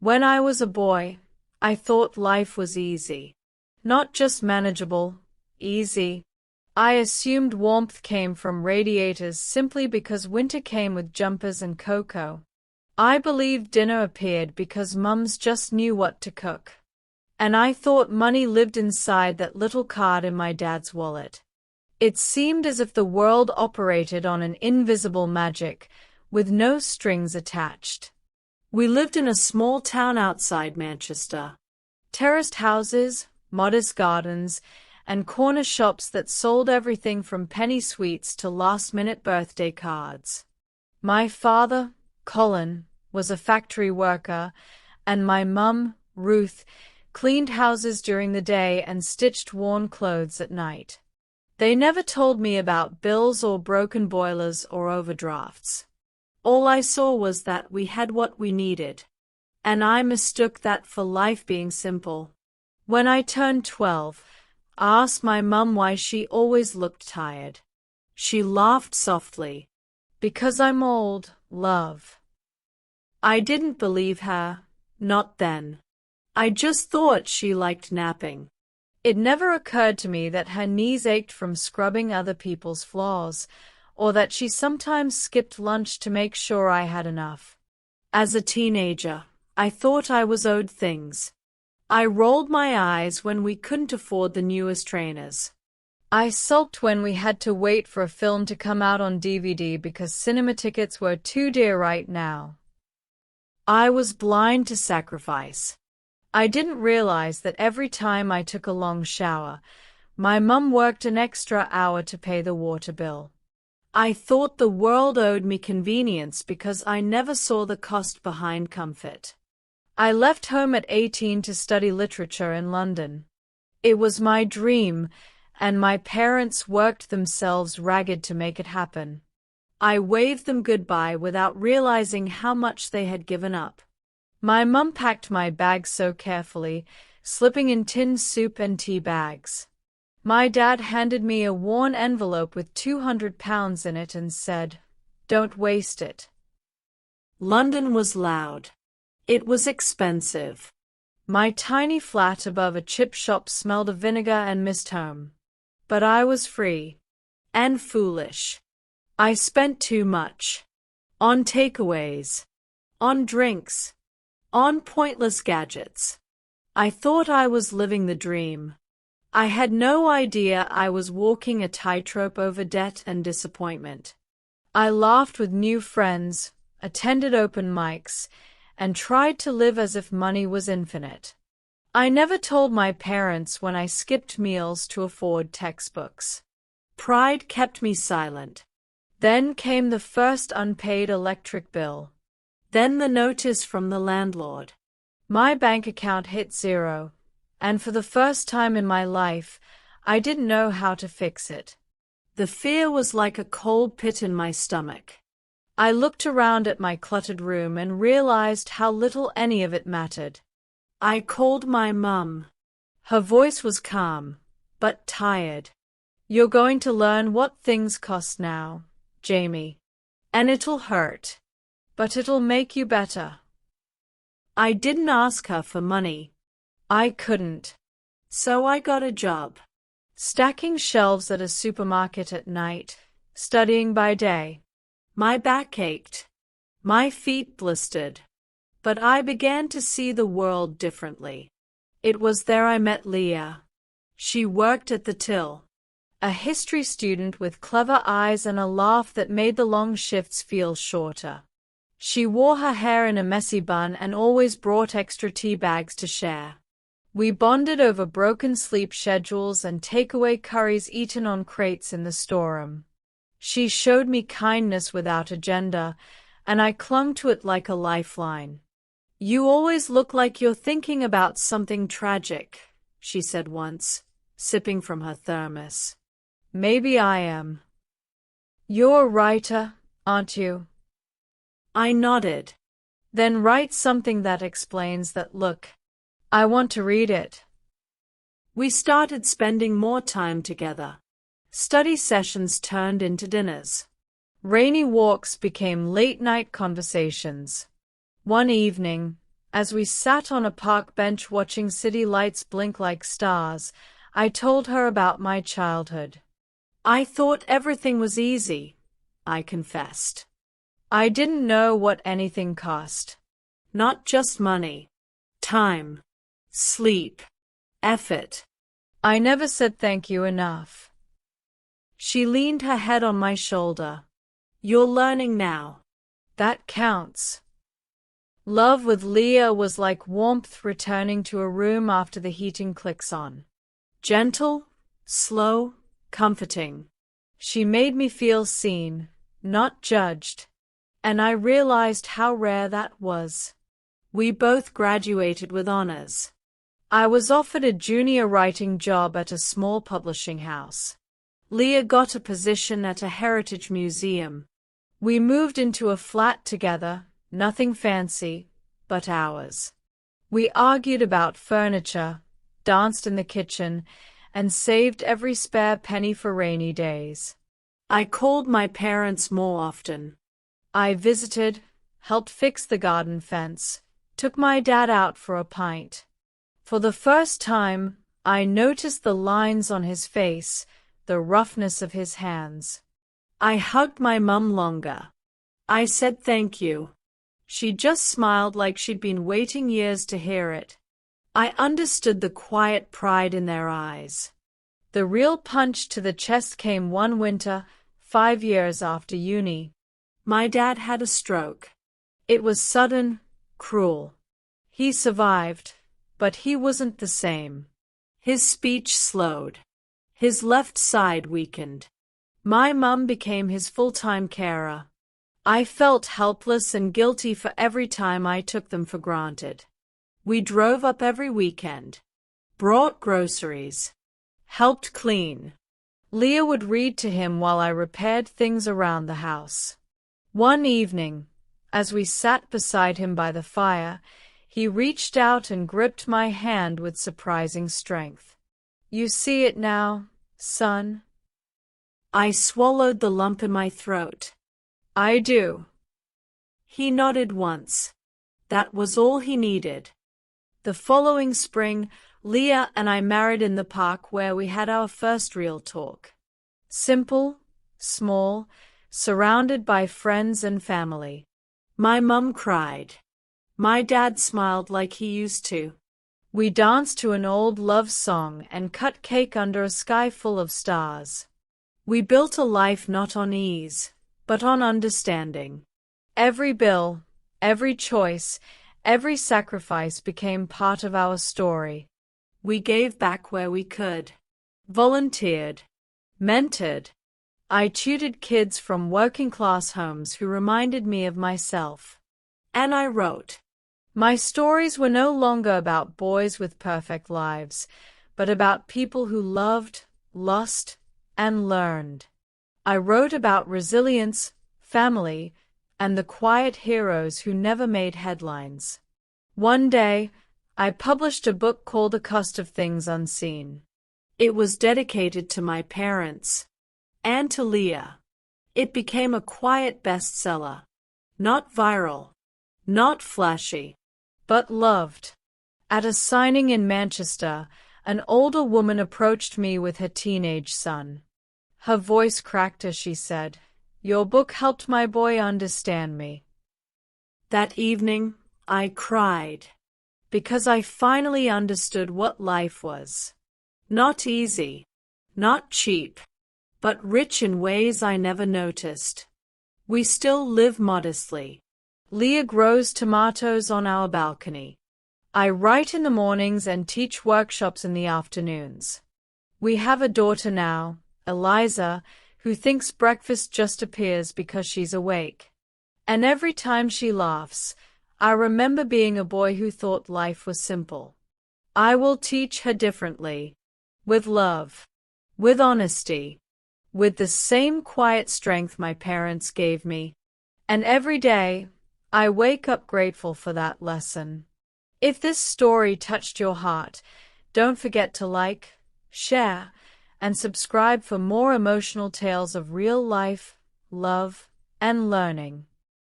When I was a boy, I thought life was easy. Not just manageable, easy. I assumed warmth came from radiators simply because winter came with jumpers and cocoa. I believed dinner appeared because mums just knew what to cook. And I thought money lived inside that little card in my dad's wallet. It seemed as if the world operated on an invisible magic, with no strings attached. We lived in a small town outside Manchester. Terraced houses, modest gardens, and corner shops that sold everything from penny sweets to last-minute birthday cards. My father, Colin, was a factory worker, and my mum, Ruth, cleaned houses during the day and stitched worn clothes at night. They never told me about bills or broken boilers or overdrafts. All I saw was that we had what we needed, and I mistook that for life being simple. When I turned 12, I asked my mum why she always looked tired. She laughed softly. "Because I'm old, love." I didn't believe her, not then. I just thought she liked napping. It never occurred to me that her knees ached from scrubbing other people's floors, or that she sometimes skipped lunch to make sure I had enough. As a teenager, I thought I was owed things. I rolled my eyes when we couldn't afford the newest trainers. I sulked when we had to wait for a film to come out on DVD because cinema tickets were too dear right now. I was blind to sacrifice. I didn't realize that every time I took a long shower, my mum worked an extra hour to pay the water bill. I thought the world owed me convenience because I never saw the cost behind comfort. I left home at 18 to study literature in London. It was my dream, and my parents worked themselves ragged to make it happen. I waved them goodbye without realizing how much they had given up. My mum packed my bags so carefully, slipping in tin soup and tea bags. My dad handed me a worn envelope with £200 in it and said, "Don't waste it." London was loud. It was expensive. My tiny flat above a chip shop smelled of vinegar and missed home. But I was free. And foolish. I spent too much. On takeaways. On drinks. On pointless gadgets. I thought I was living the dream. I had no idea I was walking a tightrope over debt and disappointment. I laughed with new friends, attended open mics, and tried to live as if money was infinite. I never told my parents when I skipped meals to afford textbooks. Pride kept me silent. Then came the first unpaid electric bill. Then the notice from the landlord. My bank account hit zero, and for the first time in my life, I didn't know how to fix it. The fear was like a cold pit in my stomach. I looked around at my cluttered room and realized how little any of it mattered. I called my mum. Her voice was calm, but tired. "You're going to learn what things cost now, Jamie. And it'll hurt. But it'll make you better." I didn't ask her for money. I couldn't. So I got a job. Stacking shelves at a supermarket at night, studying by day. My back ached. My feet blistered. But I began to see the world differently. It was there I met Leah. She worked at the till. A history student with clever eyes and a laugh that made the long shifts feel shorter. She wore her hair in a messy bun and always brought extra tea bags to share. We bonded over broken sleep schedules and takeaway curries eaten on crates in the storeroom. She showed me kindness without agenda, and I clung to it like a lifeline. "You always look like you're thinking about something tragic," she said once, sipping from her thermos. "Maybe I am." "You're a writer, aren't you?" I nodded. "Then write something that explains that look. I want to read it." We started spending more time together. Study sessions turned into dinners. Rainy walks became late-night conversations. One evening, As we sat on a park bench watching city lights blink like stars, I told her about my childhood. I thought everything was easy, I confessed. I didn't know what anything cost. Not just money. Time. Sleep. Effort. I never said thank you enough. She leaned her head on my shoulder. You're learning now. That counts. Love with Leah was like warmth returning to a room after the heating clicks on. Gentle, slow, comforting. She made me feel seen, not judged. And I realized how rare that was. We both graduated with honors. I was offered a junior writing job at a small publishing house. Leah got a position at a heritage museum. We moved into a flat together, nothing fancy, but ours. We argued about furniture, danced in the kitchen, and saved every spare penny for rainy days. I called my parents more often. I visited, helped fix the garden fence, took my dad out for a pint. For the first time, I noticed the lines on his face, the roughness of his hands. I hugged my mum longer. I said thank you. She just smiled like she'd been waiting years to hear it. I understood the quiet pride in their eyes. The real punch to the chest came one winter, 5 years after uni. My dad had a stroke. It was sudden, cruel. He survived, but he wasn't the same. His speech slowed. His left side weakened. My mum became his full-time carer. I felt helpless and guilty for every time I took them for granted. We drove up every weekend, brought groceries, helped clean. Leah would read to him while I repaired things around the house. One evening, as we sat beside him by the fire, he reached out and gripped my hand with surprising strength. You see it now, son? I swallowed the lump in my throat. I do. He nodded once. That was all he needed. The following spring, Leah and I married in the park where we had our first real talk. Simple, small, surrounded by friends and family. My mum cried. My dad smiled like he used to. We danced to an old love song and cut cake under a sky full of stars. We built a life not on ease, but on understanding. Every bill, every choice, every sacrifice became part of our story. We gave back where we could. Volunteered. Mentored. I tutored kids from working-class homes who reminded me of myself. And I wrote. My stories were no longer about boys with perfect lives, but about people who loved, lost, and learned. I wrote about resilience, family, and the quiet heroes who never made headlines. One day, I published a book called The Cost of Things Unseen. It was dedicated to my parents and to Leah. It became a quiet bestseller. Not viral, not flashy, but loved. At a signing in Manchester, an older woman approached me with her teenage son. Her voice cracked as she said, "Your book helped my boy understand me." That evening, I cried, because I finally understood what life was. Not easy, not cheap, but rich in ways I never noticed. We still live modestly. Leah grows tomatoes on our balcony. I write in the mornings and teach workshops in the afternoons. We have a daughter now, Eliza, who thinks breakfast just appears because she's awake. And every time she laughs, I remember being a boy who thought life was simple. I will teach her differently. With love. With honesty. With the same quiet strength my parents gave me. And every day, I wake up grateful for that lesson. If this story touched your heart, don't forget to like, share, and subscribe for more emotional tales of real life, love, and learning.